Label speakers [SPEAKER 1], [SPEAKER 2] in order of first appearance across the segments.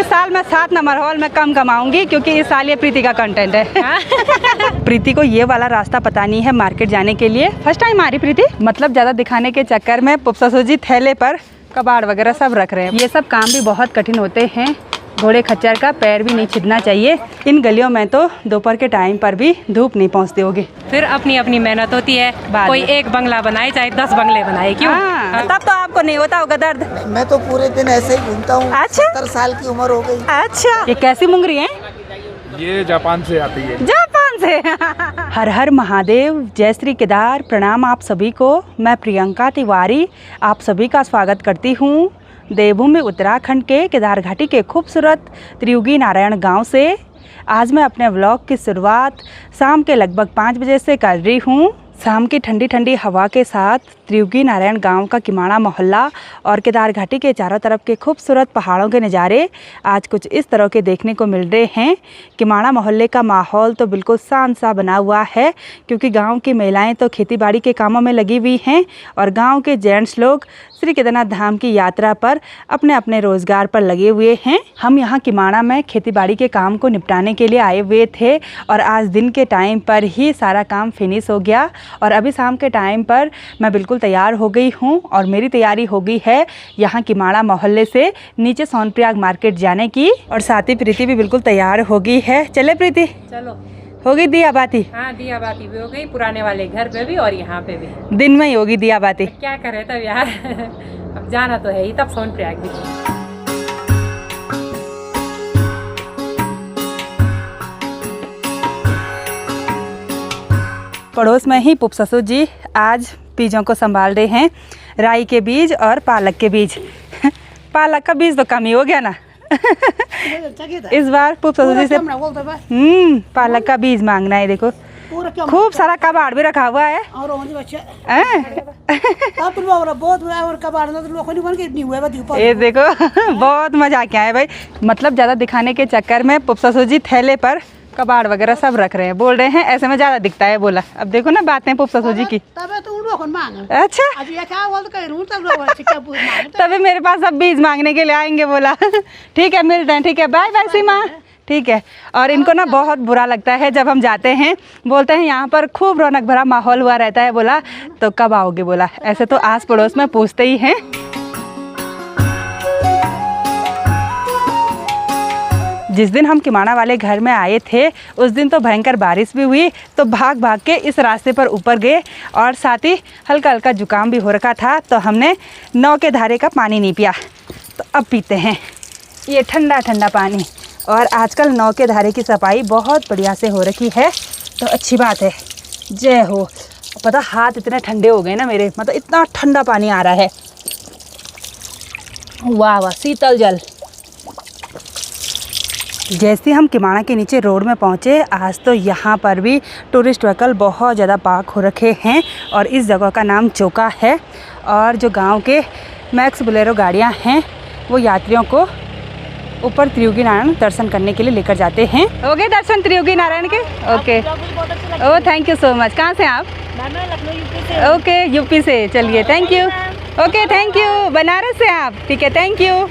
[SPEAKER 1] इस साल मैं 7 नंबर हॉल में कम कमाऊंगी क्योंकि इस साल ये प्रीति का कंटेंट है। प्रीति को ये वाला रास्ता पता नहीं है मार्केट जाने के लिए। फर्स्ट टाइम आ रही प्रीति, मतलब ज़्यादा दिखाने के चक्कर में पुप्पा जी थैले पर कबाड़ वगैरह सब रख रहे हैं। ये सब काम भी बहुत कठिन होते हैं, घोड़े खच्चर का पैर भी नहीं छिदना चाहिए। इन गलियों में तो दोपहर के टाइम पर भी धूप नहीं पहुंचती होगी।
[SPEAKER 2] फिर अपनी अपनी मेहनत होती है, कोई एक बंगला बनाए चाहे 10 बंगले बनाए, क्यों?
[SPEAKER 1] तब तो आपको नहीं होता होगा दर्द।
[SPEAKER 3] मैं तो पूरे दिन ऐसे ही घूमता हूँ।
[SPEAKER 1] अच्छा।
[SPEAKER 3] 70 साल की उम्र हो गई।
[SPEAKER 1] अच्छा, ये कैसी मुंगरी है?
[SPEAKER 4] ये जापान से आती है।
[SPEAKER 1] जापान से। हर हर महादेव, जय श्री केदार। प्रणाम आप सभी को। मैं प्रियंका तिवारी आप सभी का स्वागत करती हूँ देवभूमि उत्तराखंड के केदार घाटी के खूबसूरत त्रियुगी नारायण गांव से। आज मैं अपने व्लॉग की शुरुआत शाम के लगभग 5 बजे से कर रही हूँ। शाम की ठंडी ठंडी हवा के साथ त्रियुगी नारायण गांव का किमाड़ा मोहल्ला और केदार घाटी के चारों तरफ के खूबसूरत पहाड़ों के नज़ारे आज कुछ इस तरह के देखने को मिल रहे हैं। किमाड़ा मोहल्ले का माहौल तो बिल्कुल शांत सा बना हुआ है क्योंकि गांव की महिलाएं तो खेतीबाड़ी के कामों में लगी हुई हैं और गांव के जेंट्स लोग श्री केदारनाथ धाम की यात्रा पर अपने अपने रोजगार पर लगे हुए हैं। हम यहाँ किमाड़ा में खेतीबाड़ी के काम को निपटाने के लिए आए हुए थे और आज दिन के टाइम पर ही सारा काम फिनिश हो गया और अभी शाम के टाइम पर मैं बिल्कुल तैयार हो गई हूँ और मेरी तैयारी हो गई है यहाँ किमाड़ा मोहल्ले से नीचे सोनप्रयाग मार्केट जाने की। और साथ ही प्रीति भी बिल्कुल तैयार हो गई है। चले प्रीति,
[SPEAKER 2] चलो।
[SPEAKER 1] हो गई दिया बाती?
[SPEAKER 2] हाँ, दिया बाती भी हो गई, पुराने वाले घर पे भी और यहाँ पे भी
[SPEAKER 1] दिन में ही होगी दिया बाती।
[SPEAKER 2] क्या करे तब यार। अब जाना तो है ही, तब सोनप्रयाग भी।
[SPEAKER 1] पड़ोस में ही पुप्पा जी आज बीजों को संभाल रहे हैं, राई के बीज और पालक के बीज। पालक का बीज तो कम ही हो गया ना। इस बार पुप्पा जी से पालक का बीज मांगना है। देखो खूब सारा कबाड़ भी रखा हुआ है। ये देखो बहुत मजा क्या है भाई, मतलब ज्यादा दिखाने के चक्कर में पुप्पा जी थैले पर कबाड़ वगैरह सब रख रहे हैं। बोल रहे हैं ऐसे में ज्यादा दिखता है। बोला अब देखो ना बातें पुप्पा जी की। अच्छा, तभी मेरे पास अब बीज मांगने के लिए आएंगे। बोला ठीक है मिलते हैं। ठीक है, बाय बाय सीमा। ठीक है। और इनको ना बहुत बुरा लगता है जब हम जाते हैं, बोलते हैं यहाँ पर खूब रौनक भरा माहौल हुआ रहता है। बोला तो कब आओगे? बोला ऐसे तो आस पड़ोस में पूछते ही हैं। जिस दिन हम किमाड़ा वाले घर में आए थे उस दिन तो भयंकर बारिश भी हुई, तो भाग भाग के इस रास्ते पर ऊपर गए और साथ ही हल्का हल्का जुकाम भी हो रखा था, तो हमने 9 के धारे का पानी नहीं पिया, तो अब पीते हैं ये ठंडा ठंडा पानी। और आजकल 9 के धारे की सफाई बहुत बढ़िया से हो रखी है, तो अच्छी बात है। जय हो। पता हाथ इतने ठंडे हो गए ना मेरे, मतलब इतना ठंडा पानी आ रहा है। वाह वाह, शीतल जल। जैसे हम किमाड़ा के नीचे रोड में पहुँचे, आज तो यहाँ पर भी टूरिस्ट व्हीकल बहुत ज़्यादा पार्क हो रखे हैं और इस जगह का नाम चौका है। और जो गांव के मैक्स बोलेरो गाड़ियाँ हैं वो यात्रियों को ऊपर त्रियुगी नारायण दर्शन करने के लिए लेकर जाते हैं। हो गए दर्शन त्रियुगी नारायण के? Okay, oh thank you so much. कहाँ से आप? ओके, यूपी से। चलिए, thank you. Okay, thank you. Banaras से आप? ठीक है, थैंक यू।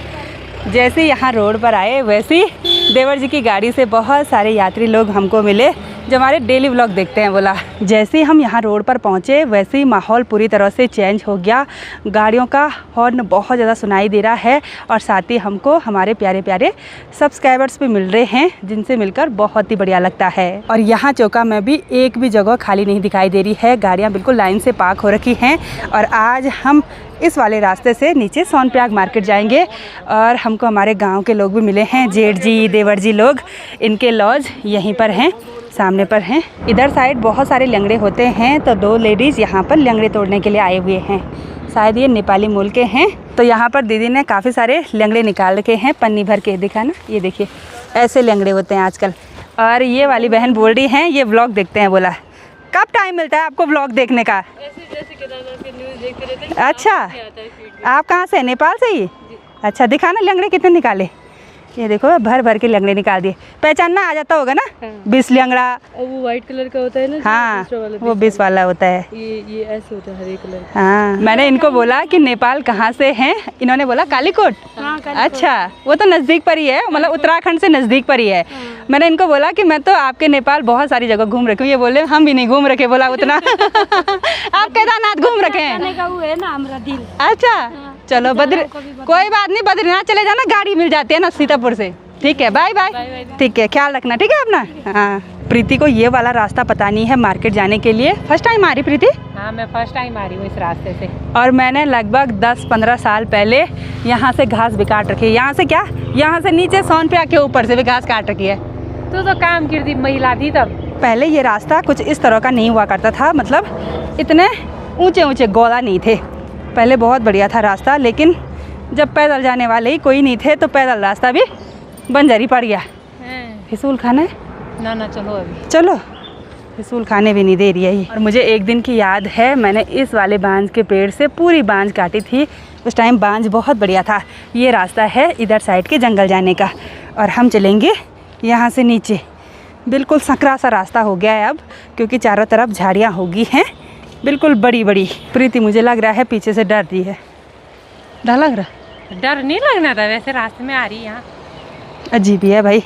[SPEAKER 1] जैसे यहाँ रोड पर आए वैसे ही देवर जी की गाड़ी से बहुत सारे यात्री लोग हमको मिले जो हमारे डेली व्लॉग देखते हैं। बोला जैसे ही हम यहाँ रोड पर पहुँचे वैसे ही माहौल पूरी तरह से चेंज हो गया। गाड़ियों का हॉर्न बहुत ज़्यादा सुनाई दे रहा है और साथ ही हमको हमारे प्यारे प्यारे सब्सक्राइबर्स भी मिल रहे हैं जिनसे मिलकर बहुत ही बढ़िया लगता है। और यहाँ चौका में भी एक भी जगह खाली नहीं दिखाई दे रही है, गाड़ियाँ बिल्कुल लाइन से पार्क हो रखी हैं। और आज हम इस वाले रास्ते से नीचे सोनप्रयाग मार्केट जाएंगे और हमको हमारे गांव के लोग भी मिले हैं, जेठ जी देवर जी लोग। इनके लॉज यहीं पर हैं, सामने पर हैं। इधर साइड बहुत सारे लंगड़े होते हैं, तो 2 लेडीज़ यहाँ पर लंगड़े तोड़ने के लिए आए हुए हैं। शायद ये नेपाली मूल के हैं। तो यहाँ पर दीदी ने काफ़ी सारे लंगड़े निकाल रखे हैं पन्नी भर के। दिखा ना, ये देखिए ऐसे लंगड़े होते हैं आजकल। और ये वाली बहन बोल रही हैं ये व्लॉग देखते हैं। बोला कब टाइम मिलता है आपको व्लॉग देखने का?
[SPEAKER 2] जैसे केदारनाथ के न्यूज़ देखते रहते हैं।
[SPEAKER 1] अच्छा, आप कहाँ से? नेपाल से ही? अच्छा, दिखाना लंगड़े कितने निकाले। ये देखो भर भर के लंगड़े निकाल दिए। पहचानना आ जाता होगा ना? 20 लंगड़ा।
[SPEAKER 5] और वो व्हाइट कलर का होता है ना,
[SPEAKER 1] हाँ
[SPEAKER 5] दूसरा वाला
[SPEAKER 1] वो 20 वाला होता है।
[SPEAKER 5] ये ऐसे होता है हरे कलर का।
[SPEAKER 1] हाँ मैंने इनको बोला कि नेपाल कहाँ से हैं, इन्होंने बोला कालीकोट। अच्छा वो तो नज़दीक पर ही है, मतलब उत्तराखंड से नज़दीक पर ही है। मैंने इनको बोला कि मैं तो आपके नेपाल बहुत सारी जगह घूम रखी हूँ। ये बोले हम भी नहीं घूम रखे। बोला उतना आप केदारनाथ घूम रखे हैं? अच्छा चलो कोई बात नहीं, बद्रीनाथ चले जाना, गाड़ी मिल जाती है ना सीतापुर से। ठीक है बाय बाय। ठीक है ख्याल रखना, ठीक है अपना। हाँ प्रीति को ये वाला रास्ता पता नहीं है मार्केट जाने के लिए। फर्स्ट टाइम आ रही प्रीति?
[SPEAKER 2] हाँ मैं फर्स्ट टाइम आ रही हूँ इस रास्ते से।
[SPEAKER 1] और मैंने लगभग 10-15 साल पहले यहाँ से घास भी काट रखी है। यहाँ से क्या, यहाँ से नीचे सोनप्रिया के ऊपर से भी घास काट रखी है।
[SPEAKER 2] तो काम करती महिला थी तब।
[SPEAKER 1] पहले ये रास्ता कुछ इस तरह का नहीं हुआ करता था, मतलब इतने ऊंचे ऊंचे गोला नहीं थे। पहले बहुत बढ़िया था रास्ता, लेकिन जब पैदल जाने वाले ही कोई नहीं थे तो पैदल रास्ता भी बंजर पड़ गया। फिसूल खाना है
[SPEAKER 2] ना चलो अभी
[SPEAKER 1] चलो, फिसूल खाने भी नहीं दे रही है ये। और मुझे एक दिन की याद है, मैंने इस वाले बांज के पेड़ से पूरी बांज काटी थी। उस टाइम बांज बहुत बढ़िया था। ये रास्ता है इधर साइड के जंगल जाने का, और हम चलेंगे यहाँ से नीचे। बिल्कुल संकरा सा रास्ता हो गया है अब, क्योंकि चारों तरफ झाड़ियाँ होगी हैं बिल्कुल बड़ी बड़ी। प्रीति मुझे लग रहा है पीछे से डर रही है। डर लग रहा?
[SPEAKER 2] डर नहीं लगना था, वैसे रास्ते में आ रही यहाँ।
[SPEAKER 1] अजीब ही है भाई,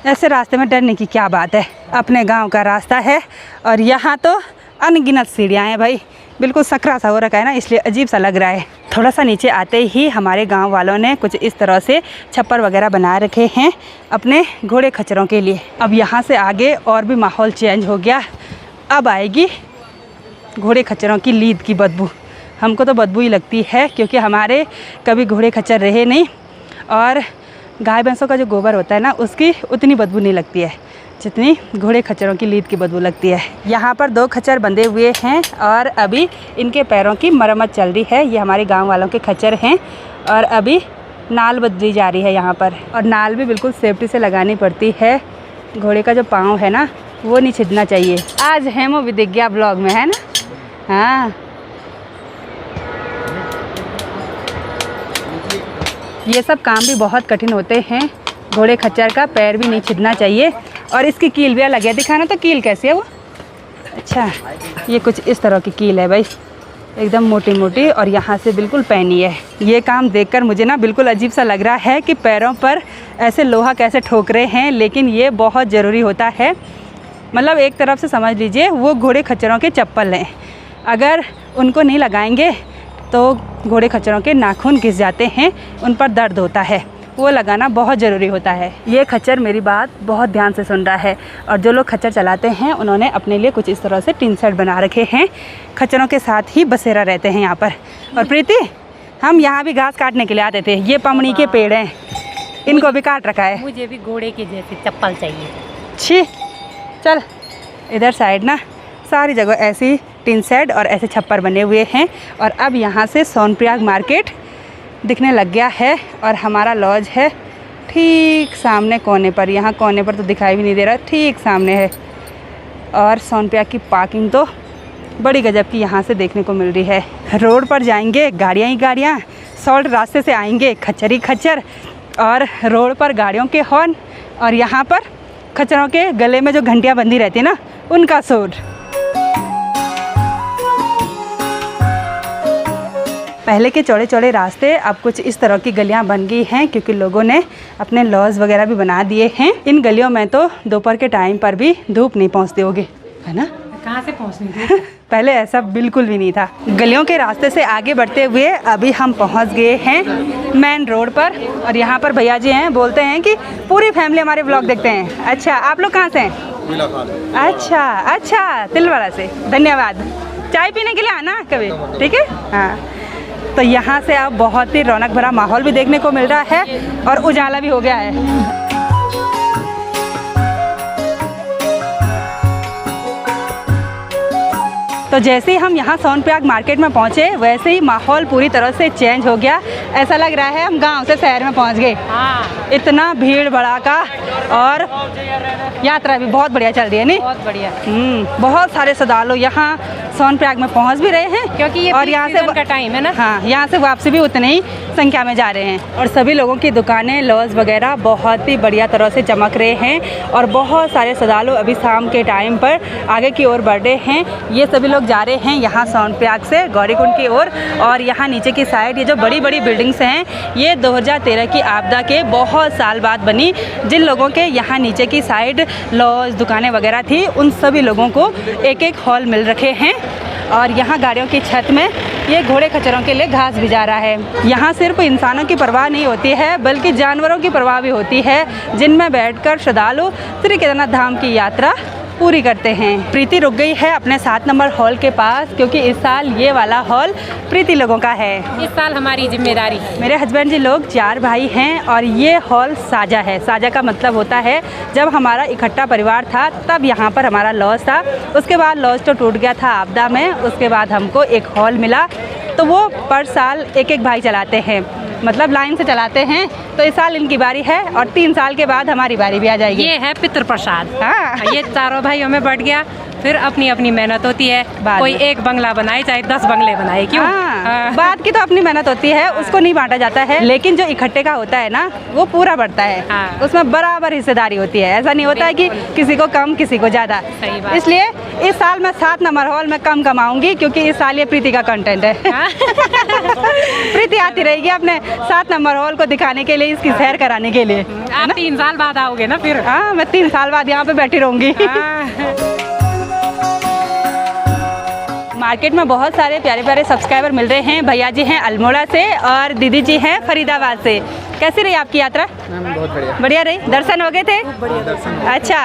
[SPEAKER 1] ऐसे रास्ते में डरने की क्या बात है। अपने गांव का रास्ता है और यहाँ तो अनगिनत सीढ़ियाँ हैं भाई। बिल्कुल सकरा सा हो रखा है ना, इसलिए अजीब सा लग रहा है। थोड़ा सा नीचे आते ही हमारे गांव वालों ने कुछ इस तरह से छप्पर वगैरह बना रखे हैं अपने घोड़े खच्चरों के लिए। अब यहाँ से आगे और भी माहौल चेंज हो गया। अब आएगी घोड़े खच्चरों की लीद की बदबू। हमको तो बदबू ही लगती है, क्योंकि हमारे कभी घोड़े खच्चर रहे नहीं, और गाय भैंसों का जो गोबर होता है ना, उसकी उतनी बदबू नहीं लगती है जितनी घोड़े खच्चरों की लीद की बदबू लगती है। यहाँ पर 2 खच्चर बंधे हुए हैं और अभी इनके पैरों की मरम्मत चल रही है। ये हमारे गांव वालों के खच्चर हैं और अभी नाल बदली जा रही है यहाँ पर। और नाल भी बिल्कुल सेफ्टी से लगानी पड़ती है। घोड़े का जो पाँव है ना, वो नहीं छिदना चाहिए। आज हेमो विदिज्ञा ब्लॉग में है ना। हाँ ये सब काम भी बहुत कठिन होते हैं। घोड़े खच्चर का पैर भी नहीं छिदना चाहिए। और इसकी कील भी अलग है, दिखाना तो कील कैसी है वो। अच्छा ये कुछ इस तरह की कील है भाई, एकदम मोटी मोटी, और यहाँ से बिल्कुल पैनी है। ये काम देखकर मुझे ना बिल्कुल अजीब सा लग रहा है कि पैरों पर ऐसे लोहा कैसे ठोक रहे हैं, लेकिन ये बहुत ज़रूरी होता है। मतलब एक तरफ से समझ लीजिए वो घोड़े खच्चरों के चप्पल हैं। अगर उनको नहीं लगाएंगे तो घोड़े खच्चरों के नाखून घिस जाते हैं, उन पर दर्द होता है। वो लगाना बहुत ज़रूरी होता है। ये खच्चर मेरी बात बहुत ध्यान से सुन रहा है। और जो लोग खच्चर चलाते हैं उन्होंने अपने लिए कुछ इस तरह से टिन शेड बना रखे हैं। खच्चरों के साथ ही बसेरा रहते हैं यहाँ पर। और प्रीति हम यहाँ भी घास काटने के लिए आते थे। ये पमनी के पेड़ हैं, इनको भी काट रखा है।
[SPEAKER 2] मुझे भी घोड़े के जैसे चप्पल चाहिए।
[SPEAKER 1] छी चल, इधर साइड ना सारी जगह ऐसी टिन शेड और ऐसे छप्पर बने हुए हैं। और अब यहाँ से सोनप्रयाग मार्केट दिखने लग गया है। और हमारा लॉज है ठीक सामने कोने पर। यहाँ कोने पर तो दिखाई भी नहीं दे रहा, ठीक सामने है। और सोनप्रयाग की पार्किंग तो बड़ी गजब की यहाँ से देखने को मिल रही है। रोड पर जाएंगे गाड़ियाँ ही गाड़ियाँ, सॉल्ट रास्ते से आएंगे खच्चर ही खच्चर, और रोड पर गाड़ियों के हॉर्न, और यहाँ पर खच्चरों के गले में जो घंटियाँ बंधी रहती है ना, उनका शोर। पहले के चौड़े चौड़े रास्ते अब कुछ इस तरह की गलियां बन गई हैं, क्योंकि लोगों ने अपने लॉज वगैरह भी बना दिए हैं। इन गलियों में तो दोपहर के टाइम पर भी धूप नहीं पहुंचती होगी, है ना?
[SPEAKER 2] कहाँ से पहुँचनी थी?
[SPEAKER 1] पहले ऐसा बिल्कुल भी नहीं था। गलियों के रास्ते से आगे बढ़ते हुए अभी हम पहुंच गए हैं मेन रोड पर। और यहाँ पर भैया जी हैं, बोलते हैं कि पूरी फैमिली हमारे ब्लॉग देखते हैं। अच्छा आप लोग कहाँ से हैं? अच्छा तिलवाड़ा से, धन्यवाद। चाय पीने के लिए आना कभी, ठीक है? हाँ तो यहाँ से अब बहुत ही रौनक भरा माहौल भी देखने को मिल रहा है और उजाला भी हो गया है। तो जैसे ही हम यहाँ सोनप्रयाग मार्केट में पहुँचे वैसे ही माहौल पूरी तरह से चेंज हो गया। ऐसा लग रहा है हम गांव से शहर में पहुँच गए।
[SPEAKER 2] हाँ,
[SPEAKER 1] इतना भीड़ भड़ाका और यात्रा भी बहुत बढ़िया चल रही है नहीं?
[SPEAKER 2] बहुत बढ़िया।
[SPEAKER 1] बहुत सारे श्रद्धालु यहाँ सोनप्रयाग में पहुँच भी रहे हैं
[SPEAKER 2] क्योंकि ये
[SPEAKER 1] और यहाँ से
[SPEAKER 2] का टाइम है ना।
[SPEAKER 1] हाँ, यहाँ से वापसी भी उतनी ही संख्या में जा रहे हैं। और सभी लोगों की दुकानें लॉज वगैरह बहुत ही बढ़िया तरह से चमक रहे हैं और बहुत सारे श्रद्धालु अभी शाम के टाइम पर आगे की ओर बढ़ रहे हैं। ये सभी लोग जा रहे हैं यहाँ सोनप्रयाग से गौरीकुंड की ओर। और यहाँ नीचे की साइड ये जो बड़ी बड़ी बिल्डिंग्स हैं ये 2013 की आपदा के बहुत साल बाद बनी। जिन लोगों के यहाँ नीचे की साइड लॉज दुकानें वगैरह थी उन सभी लोगों को एक एक हॉल मिल रखे हैं। और यहाँ गाड़ियों की छत में ये घोड़े खच्चरों के लिए घास भी जा रहा है। यहाँ सिर्फ इंसानों की परवाह नहीं होती है बल्कि जानवरों की परवाह भी होती है, जिनमें बैठकर श्रद्धालु श्री केदारनाथ धाम की यात्रा पूरी करते हैं। प्रीति रुक गई है अपने 7 नंबर हॉल के पास क्योंकि इस साल ये वाला हॉल प्रीति लोगों का है।
[SPEAKER 2] इस साल हमारी जिम्मेदारी।
[SPEAKER 1] मेरे हस्बैंड जी लोग 4 भाई हैं और ये हॉल साझा है। साझा का मतलब होता है जब हमारा इकट्ठा परिवार था तब यहाँ पर हमारा लॉज था, उसके बाद लॉज तो टूट गया था आपदा में, उसके बाद हमको एक हॉल मिला तो वो पर साल एक एक भाई चलाते हैं, मतलब लाइन से चलाते हैं। तो इस साल इनकी बारी है और 3 साल के बाद हमारी बारी भी आ जाएगी।
[SPEAKER 2] ये है पितृप्रसाद।
[SPEAKER 1] हाँ।
[SPEAKER 2] ये चारों भाइयों में बढ़ गया, फिर अपनी अपनी मेहनत होती है। कोई एक बंगला बनाए चाहे 10 बंगले बनाए, क्यों?
[SPEAKER 1] हाँ। बात की तो अपनी मेहनत होती है, उसको नहीं बांटा जाता है, लेकिन जो इकट्ठे का होता है ना वो पूरा बढ़ता है।
[SPEAKER 2] हाँ।
[SPEAKER 1] उसमें बराबर हिस्सेदारी होती है, ऐसा नहीं होता है कि किसी को कम किसी को ज़्यादा।
[SPEAKER 2] सही बात।
[SPEAKER 1] इसलिए इस साल मैं 7 नंबर हॉल में कम कमाऊंगी क्योंकि इस साल ये प्रीति का कंटेंट है।
[SPEAKER 2] हाँ।
[SPEAKER 1] प्रीति आती रहेगी अपने 7 नंबर हॉल को दिखाने के लिए, इसकी सैर कराने के लिए।
[SPEAKER 2] आप 3 साल बाद आओगे ना फिर?
[SPEAKER 1] हाँ, मैं 3 साल बाद यहाँ पे बैठी रहूंगी। मार्केट में बहुत सारे प्यारे प्यारे सब्सक्राइबर मिल रहे हैं। भैया जी हैं अल्मोड़ा से और दीदी जी हैं फरीदाबाद से। कैसी रही आपकी यात्रा?
[SPEAKER 4] बहुत बढ़िया।
[SPEAKER 1] बढ़िया रही? दर्शन हो गए थे?
[SPEAKER 4] बढ़िया दर्शन।
[SPEAKER 1] अच्छा,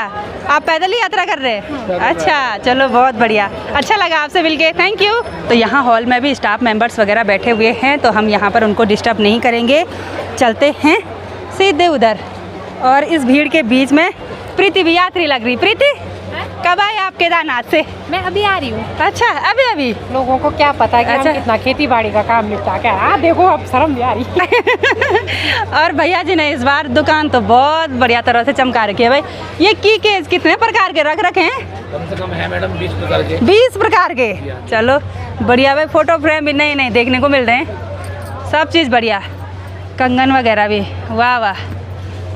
[SPEAKER 1] आप पैदल ही यात्रा कर रहे हैं? अच्छा, चलो बहुत बढ़िया, अच्छा लगा आपसे मिलके, थैंक यू। तो यहाँ हॉल में भी स्टाफ मेंबर्स वगैरह बैठे हुए हैं तो हम यहाँ पर उनको डिस्टर्ब नहीं करेंगे, चलते हैं सीधे उधर। और इस भीड़ के बीच में प्रीति भी यात्री लग रही। प्रीति, कब आए आप केदारनाथ से?
[SPEAKER 2] मैं अभी आ रही हूँ।
[SPEAKER 1] अच्छा, अभी
[SPEAKER 2] लोगों को क्या पता कि
[SPEAKER 1] अच्छा।
[SPEAKER 2] हम कितना खेती बाड़ी का काम निपटा के देखो अब शर्म भी आ रही।
[SPEAKER 1] और भैया जी ने इस बार दुकान तो बहुत बढ़िया तरह से चमका रखी है। भाई ये की केस कितने प्रकार के रख रखे हैं?
[SPEAKER 4] कम से कम है मैडम 20 प्रकार के।
[SPEAKER 1] 20 प्रकार के, चलो बढ़िया भाई। फोटो फ्रेम भी नए नए देखने को मिल रहे हैं, सब चीज़ बढ़िया। कंगन वगैरह भी वाह वाह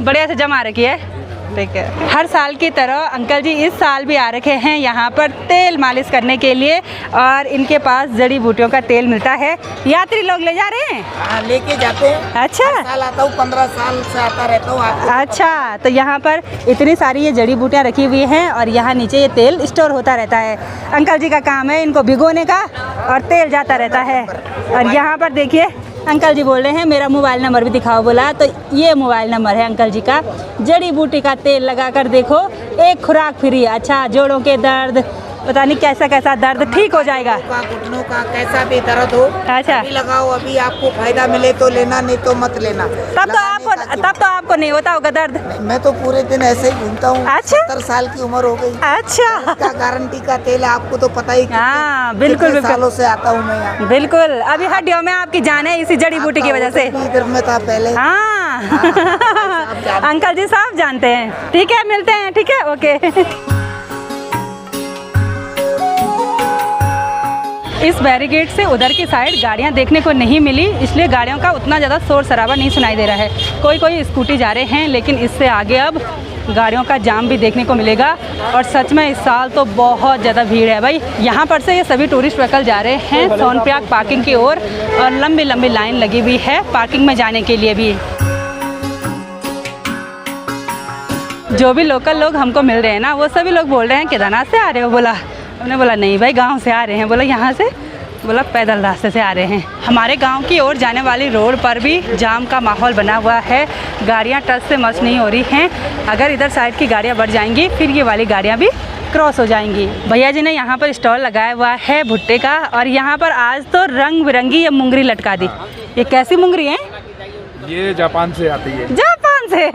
[SPEAKER 1] बढ़िया से जमा रखी है। ठीक है, हर साल की तरह अंकल जी इस साल भी आ रखे हैं यहाँ पर तेल मालिश करने के लिए और इनके पास जड़ी बूटियों का तेल मिलता है। यात्री लोग ले जा रहे हैं?
[SPEAKER 3] हाँ, लेके जाते हैं।
[SPEAKER 1] अच्छा।
[SPEAKER 3] हर साल आता हूँ, 15 साल से आता रहता हूँ।
[SPEAKER 1] अच्छा, तो यहाँ पर इतनी सारी ये जड़ी बूटियाँ रखी हुई हैं और यहाँ नीचे ये तेल स्टोर होता रहता है। अंकल जी का काम है इनको भिगोने का और तेल जाता रहता है। और यहाँ पर देखिए अंकल जी बोल रहे हैं मेरा मोबाइल नंबर भी दिखाओ, बोला तो ये मोबाइल नंबर है अंकल जी का। जड़ी बूटी का तेल लगा कर देखो, एक खुराक फ्री। अच्छा, जोड़ों के दर्द, पता नहीं कैसा कैसा दर्द ठीक हो जाएगा।
[SPEAKER 3] घुटनों का कैसा भी दर्द हो,
[SPEAKER 1] अच्छा।
[SPEAKER 3] अभी लगाओ, अभी आपको फायदा मिले तो लेना, नहीं तो मत लेना।
[SPEAKER 1] तब तो आपको नहीं होता होगा दर्द?
[SPEAKER 3] मैं तो पूरे दिन ऐसे ही घूमता हूँ।
[SPEAKER 1] अच्छा।
[SPEAKER 3] 70 साल की उम्र हो गई।
[SPEAKER 1] अच्छा,
[SPEAKER 3] का गारंटी का तेल है, आपको तो पता ही।
[SPEAKER 1] हाँ, बिल्कुल
[SPEAKER 3] कितने
[SPEAKER 1] बिल्कुल
[SPEAKER 3] सालों से आता हूँ मैं यहाँ।
[SPEAKER 1] बिल्कुल, अभी हड्डियों में आपकी जान है इसी जड़ी बूटी की वजह से।
[SPEAKER 3] इधर में था पहले।
[SPEAKER 1] हाँ। अंकल जी साहब जानते हैं। ठीक है, मिलते हैं। ठीक है, ओके। इस बैरिकेड से उधर की साइड गाड़ियां देखने को नहीं मिली, इसलिए गाड़ियों का उतना ज़्यादा शोर शराबा नहीं सुनाई दे रहा है। कोई स्कूटी जा रहे हैं, लेकिन इससे आगे अब गाड़ियों का जाम भी देखने को मिलेगा। और सच में इस साल तो बहुत ज़्यादा भीड़ है भाई। यहाँ पर से ये सभी टूरिस्ट व्हीकल जा रहे हैं सोनप्रयाग पार्किंग की ओर और लंबी लंबी लाइन लगी हुई है पार्किंग में जाने के लिए भी। जो भी लोकल लोग हमको मिल रहे हैं ना, वो सभी लोग बोल रहे हैं केदारनाथ से आ रहे हो? बोला, हमने बोला नहीं भाई, गांव से आ रहे हैं। बोला यहाँ से? बोला पैदल रास्ते से आ रहे हैं। हमारे गांव की ओर जाने वाली रोड पर भी जाम का माहौल बना हुआ है, गाड़ियाँ टच से मच नहीं हो रही हैं। अगर इधर साइड की गाड़ियाँ बढ़ जाएंगी फिर ये वाली गाड़ियाँ भी क्रॉस हो जाएंगी। भैया जी ने यहाँ पर स्टॉल लगाया हुआ है भुट्टे का और यहाँ पर आज तो रंग बिरंगी ये मुंगरी लटका दी। ये कैसी मुंगरी है?
[SPEAKER 4] ये जापान से आती है।
[SPEAKER 1] जापान से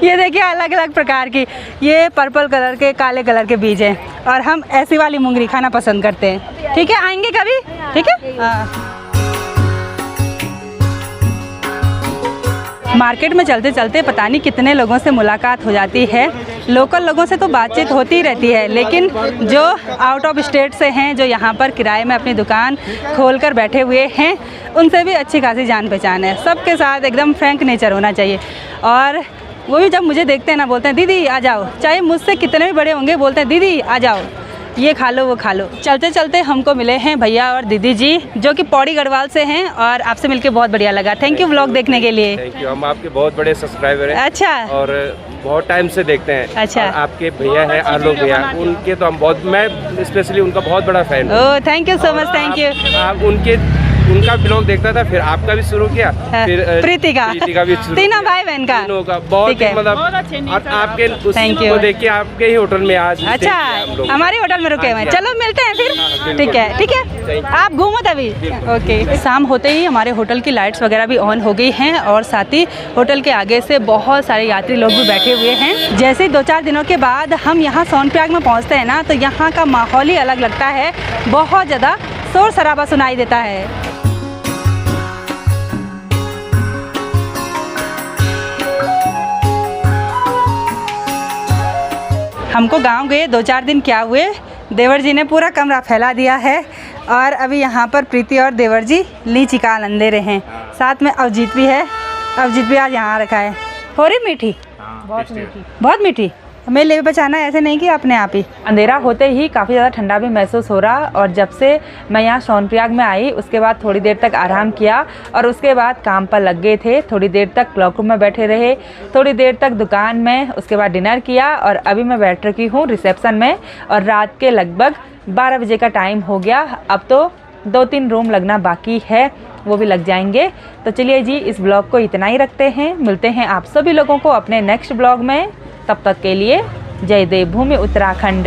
[SPEAKER 1] ये देखिए अलग अलग प्रकार की, ये पर्पल कलर के, काले कलर के बीज हैं और हम ऐसी वाली मुंगरी खाना पसंद करते हैं। ठीक है, आएंगे कभी? ठीक है। हाँ। मार्केट में चलते चलते पता नहीं कितने लोगों से मुलाकात हो जाती है। लोकल लोगों से तो बातचीत होती रहती है, लेकिन जो आउट ऑफ स्टेट से हैं, जो यहाँ पर किराए में अपनी दुकान खोलकर बैठे हुए हैं, उनसे भी अच्छी खासी जान पहचान है। सबके साथ एकदम फ्रैंक नेचर होना चाहिए। और वो भी जब मुझे देखते हैं ना, बोलते हैं दीदी आ जाओ, चाहे मुझसे कितने भी बड़े होंगे, बोलते हैं दीदी आ जाओ, ये खा लो वो खा लो। चलते चलते हमको मिले हैं भैया और दीदी जी, जो कि पौड़ी गढ़वाल से हैं, और आपसे मिलके बहुत बढ़िया लगा। थैंक यू व्लॉग देखने के लिए।
[SPEAKER 6] थैंक यू, हम आपके बहुत बड़े सब्सक्राइबर हैं।
[SPEAKER 1] अच्छा।
[SPEAKER 6] और बहुत टाइम से देखते हैं।
[SPEAKER 1] अच्छा।
[SPEAKER 6] और आपके भैया हैं आलोक भैया, उनके तो हम बहुत, मैं स्पेशली उनका बहुत बड़ा फैन हूँ।
[SPEAKER 1] Oh thank you so much, thank you.
[SPEAKER 6] आप उनका ब्लॉग देखता था, फिर आपका भी शुरू किया, फिर प्रीति का भी शुरू
[SPEAKER 1] तीनों
[SPEAKER 6] किया।
[SPEAKER 1] भाई बहन का।
[SPEAKER 6] तीनों का बहुत
[SPEAKER 1] ठीक है।
[SPEAKER 6] मतलब, और आपके
[SPEAKER 1] Thank you।
[SPEAKER 6] उसको देख के आपके ही होटल में आज
[SPEAKER 1] अच्छा, हमारी होटल में रुके हुए हैं। चलो मिलते हैं फिर। ठीक है, ठीक है, आप घूमो तभी। ओके। शाम होते ही हमारे होटल की लाइट्स वगैरह भी ऑन हो गई हैं, और साथ ही होटल के आगे से बहुत सारे यात्री लोग भी बैठे हुए हैं। जैसे 2-4 दिनों के बाद हम यहाँ सोनप्रयाग में पहुँचते हैं ना, तो यहाँ का माहौल ही अलग लगता है। बहुत ज़्यादा शोर शराबा सुनाई देता है। हमको गांव गए 2-4 दिन क्या हुए, देवर जी ने पूरा कमरा फैला दिया है, और अभी यहाँ पर प्रीति और देवर जी लीची का आनंद ले रहे हैं। साथ में अवजीत भी है, अवजीत भी आज यहाँ रखा है। हो रही मीठी? बहुत मीठी, बहुत मीठी। हमें ले बचाना, ऐसे नहीं कि अपने आप ही। अंधेरा होते ही काफ़ी ज़्यादा ठंडा भी महसूस हो रहा, और जब से मैं यहाँ सोनप्रयाग में आई उसके बाद थोड़ी देर तक आराम किया, और उसके बाद काम पर लग गए थे। थोड़ी देर तक क्लॉक रूम में बैठे रहे, थोड़ी देर तक दुकान में, उसके बाद डिनर किया, और अभी मैं बैठ रखी हूँ रिसेप्शन में, और रात के लगभग 12 बजे का टाइम हो गया। अब तो 2-3 रूम लगना बाकी है, वो भी लग जाएंगे। तो चलिए जी, इस ब्लॉग को इतना ही रखते हैं। मिलते हैं आप सभी लोगों को अपने नेक्स्ट ब्लॉग में। तब तक के लिए जय देवभूमि उत्तराखंड।